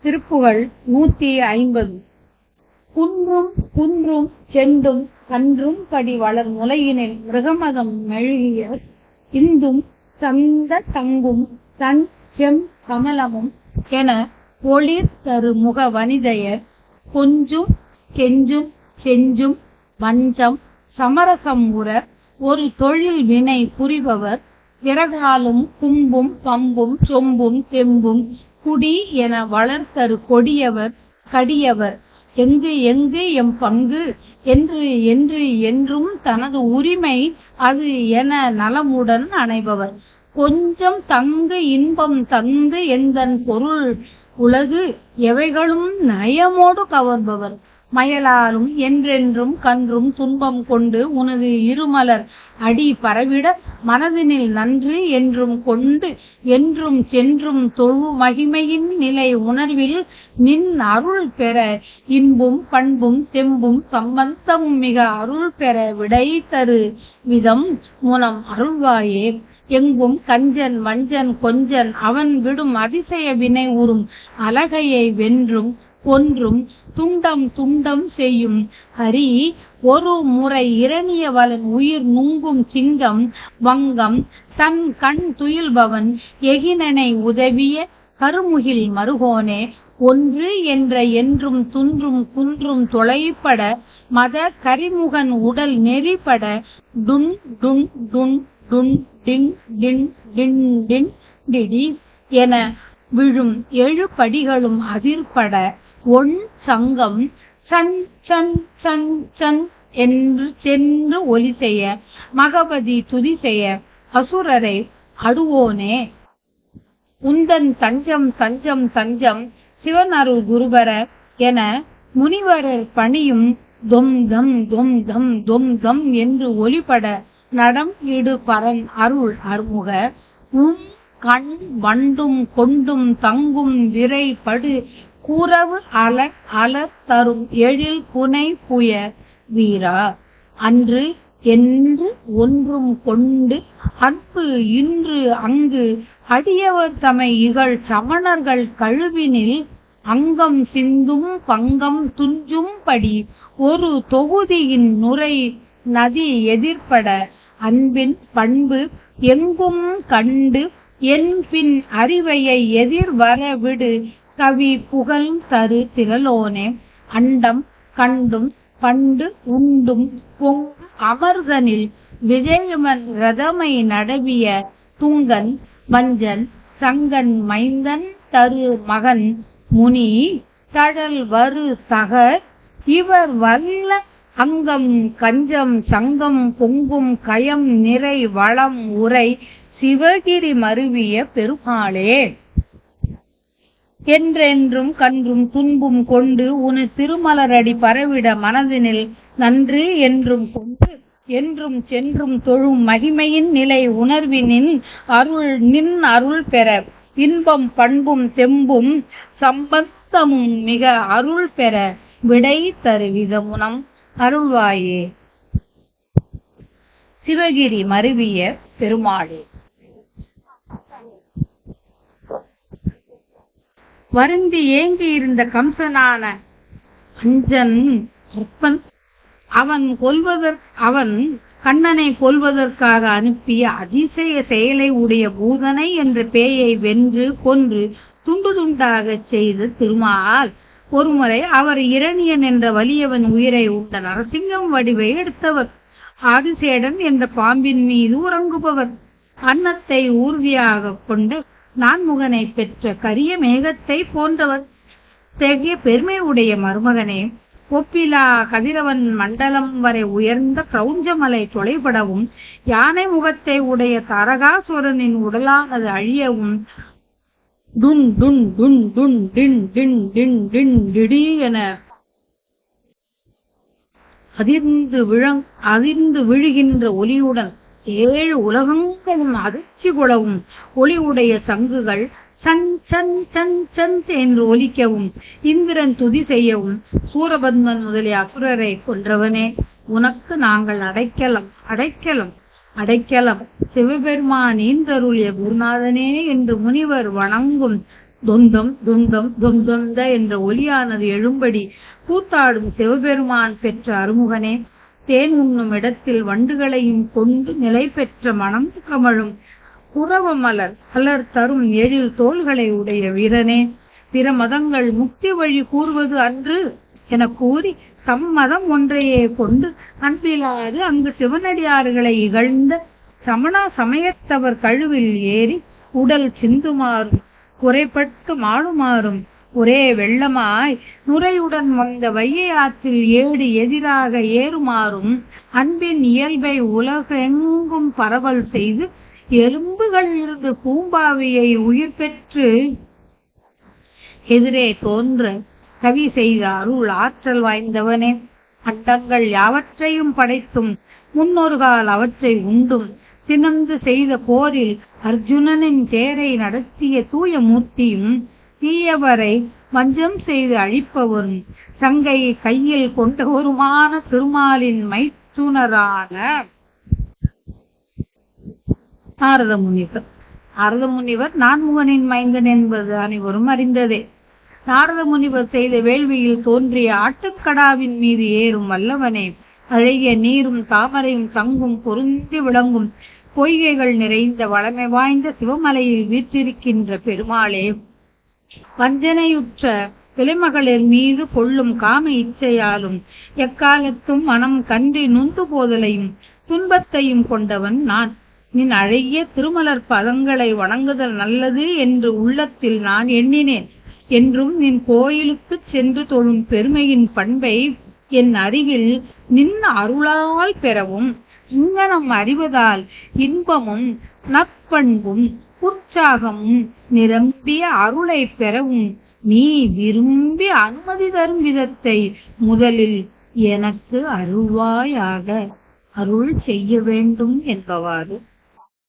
திருப்புகழ் 150. குன்றும் குன்றும் செண்டும் கன்றும் படி வளர் முலையினில் மிருகமதம் மெழுகிய இந்தும் சந்த தங்கும் தன் செம் கமலமும் என ஒளிர் தரு முக வனிதையர் கொஞ்சும் கெஞ்சும் செஞ்சும் வஞ்சம் சமரசம் உற ஒரு தொழில் வினை புரிபவர் விறகாலும் கும்பும் பம்பும் சொம்பும் தெம்பும் குடி என வளர்த்தரு கொடியவர் கடியவர் எங்கு எங்கு எம் பங்கு என்று என்று என்றும் தனது உரிமை அது என நலமுடன் அணைபவர் கொஞ்சம் தங்கு இன்பம் தந்து எந்தன் பொருள் உலகு எவைகளும் நயமோடு கவர்பவர் மயலாலும் என்றென்றும் கன்றும் துன்பம் கொண்டு உனது இருமலர் அடி பரவிட மனதினில் நன்று என்றும் கொண்டு என்றும் சென்றும் தொழு மகிமையின் நிலை உணர்வில் நின் அருள் பெற இன்பும் பண்பும் தெம்பும் சம்பந்தமும் மிக அருள் பெற விடை தரு விதம் முனம் அருள்வாயே. எங்கும் கஞ்சன் வஞ்சன் கொஞ்சன் அவன் விடும் அதிசய வினை உறும் அலகையை வென்றும் கொன்றும் துண்டம் துண்டம் செய்யும் ஹரி ஒரு முறை இரணியவளன் உயிர் நுங்கும் சிங்கம் வங்கம் தன் கண் துயில்பவன் எகினனை உதவிய கருமுகில் மருகோனே ஒன்று என்ற என்றும் துன்றும் குன்றும் தொலைப்பட மத கரிமுகன் உடல் நெறிப்பட டுன் டுன் டுன் டுன் டின் டின் டின் டின் டிடி என விழும் எழு படிகளும் அதிர்பட ஒன் சங்கம் சன் சன் சன் சன் என்று சென்று ஒலி செய்ய மகபதி துதி செய்ய அசுரரை அடுவோனே உந்தன் தஞ்சம் தஞ்சம் தஞ்சம் சிவனருள் குருபர என முனிவரர் பணியும் தொம் தம் தொம் தம் தொம் தம் என்று ஒலிபட நடம் இடு பரன் அருள் அருமுக கண் வண்டும் கொண்டும் தங்கும் விரை படு கூறவு அலர் அலர் தரும் எழில் புனை புய வீரா அன்று என்று ஒன்றும் கொண்டு அன்பு இன்று அங்கு அடியவர் தமை இகழ் சமணர்கள் கழுவினில் அங்கம் சிந்தும் பங்கம் துஞ்சும் படி ஒரு தொகுதியின் நுரை நதி எதிர்பட அன்பின் பண்பு எங்கும் கண்டு என் பின் அறிவையை எதிர் வர விடு கவி புகழ் தரு திரளோனே அண்டம் கண்டும் பண்டு உண்டும் பொங் அமர்தனில் விஜயமன் ரதமை நடவிய துங்கன் வஞ்சன் சங்கன் மைந்தன் தரு மகன் முனி தழல் வரு தக இவர் வல்ல அங்கம் கஞ்சம் சங்கம் பொங்கும் கயம் நிறை வளம் உரை சிவகிரி மருவிய பெருமாளே என்றென்றும் கன்றும் துன்பும் கொண்டு உனு திருமலரடி பரவிட மனதினில் நன்று என்றும் கொண்டு என்றும் சென்றும் தொழும் மகிமையின் நிலை உணர்வினின் அருள் நின் அருள் பெற இன்பம் பண்பும் தெம்பும் சம்பந்தமும் மிக அருள் பெற விடை தரு விதமுனம் அருள்வாயே. சிவகிரி மருவிய பெருமாளே வருந்தி ஏங்கி இருந்த கம்சனான அஞ்சன் அற்பன் அவன் கண்ணனை கொல்வதற்காக அனுப்பிய அதிசய செயலை உடைய பூதனை என்ற பேயை வென்று கொன்று துண்டு துண்டாக செய்த திருமால் ஒருமுறை அவர் இரணியன் என்ற வலியவன் உயிரை உண்ட நரசிங்கம் வடிவை எடுத்தவர் ஆதிசேடன் என்ற பாம்பின் மீது உறங்குபவர் அன்னத்தை ஊர்தியாக கொண்டு நான்முகனை பெற்ற கரிய மேகத்தை போன்றவர் தெகிய பெருமை உடைய மருமகனே ஒப்பிலா கதிரவன் மண்டலம் வரை உயர்ந்த கிரௌஞ்சமலை தொலைபடவும் யானை முகத்தை உடைய தாரகாசுரனின் உடலானது அழியவும் டுன் டுன் டுன் டுன் டின் டின் டின் டின் டிடி என அதிர்ந்து விழுகின்ற ஒலியுடன் 7 உலகங்களும் அதிர்ச்சி கொள்ளவும் ஒளி உடைய சங்குகள் சன் சன் சன் சன் என்று ஒலிக்கவும் இந்திரன் துதி செய்யவும் சூரபத்மன் முதலிய அசுரரை கொன்றவனே உனக்கு நாங்கள் அடைக்கலம் அடைக்கலம் அடைக்கலம் சிவபெருமான் ஈந்தருளிய குருநாதனே என்று முனிவர் வணங்கும் தொந்தம் தொந்தம் தொந்தந்த என்ற ஒலியானது எழும்படி கூத்தாடும் சிவபெருமான் பெற்ற அருமுகனே, தேன் உண்ணும் இடத்தில் வண்டுகளையும் கொண்டு நிலை பெற்ற மனம் கமழும் புறவ மலர் தரும் எழில் தோள்களை உடைய வீரனே, பிற மதங்கள் முக்தி வழி கூறுவது அன்று என கூறி தம் மதம் ஒன்றையே கொண்டு அன்பிலாது அங்கு சிவனடியார்களை இகழ்ந்த சமண சமயத்தவர் கழுவில் ஏறி உடல் சிந்துமாறும் குறைபட்டு மாடுமாறும் ஒரே வெள்ளமாய் நுரையுடன் வந்த வையை ஆற்றில் ஏடு எதிராக ஏறுமாறும் அன்பின் இயல்பை உலகெங்கும் பரவல் செய்து எலும்புகள் இருந்து பூம்பாவியை உயிர் பெற்று எதிரே தோன்ற கவி செய்த அருள் ஆற்றல் வாய்ந்தவனே, அண்டங்கள் யாவற்றையும் படைத்தும் முன்னொருகால் அவற்றை உண்டும் சினந்து செய்த போரில் அர்ஜுனனின் தேரை நடத்திய தூய மூர்த்தியும், தீயவரை வஞ்சம் செய்து அழிப்பவரும் சங்கை கையில் கொண்டவருமான திருமாலின் மைத்துனரான நாரத முனிவர். நாரத முனிவர் நான்முகனின் மைந்தன் என்பது அனைவரும் அறிந்ததே. நாரத முனிவர் செய்த வேள்வியில் தோன்றிய ஆட்டுக்கடாவின் மீது ஏறும் வல்லவனே, அழகிய நீரும் தாமரையும் சங்கும் பொருந்தி விளங்கும் பொய்கைகள் நிறைந்த வளமை வாய்ந்த சிவமலையில் வீற்றிருக்கின்ற பெருமாளே, வஞ்சனையுற்ற பிழைமகளிர் மீது கொள்ளும் காம இச்சையாலும் எக்காலத்தும் மனம் கன்றி நுந்து போதலையும் துன்பத்தையும் கொண்டவன் நான். நின் அழகிய திருமலர் பதங்களை வணங்குதல் நல்லது என்று உள்ளத்தில் நான் எண்ணினேன். என்றும் நின் கோயிலுக்கு சென்று தொழும் பெருமையின் பண்பை என் அறிவில் நின் அருளால் பெறவும், இங்கனம் அறிவதால் இன்பமும் நற்பண்பும் உற்சாகமும் நிரம்பிய அருளை பெறவும் நீ விரும்பி அனுமதி தரும் விதத்தை முதலில் எனக்கு அருள்வாயாக அருள் செய்ய வேண்டும் என்பவாறு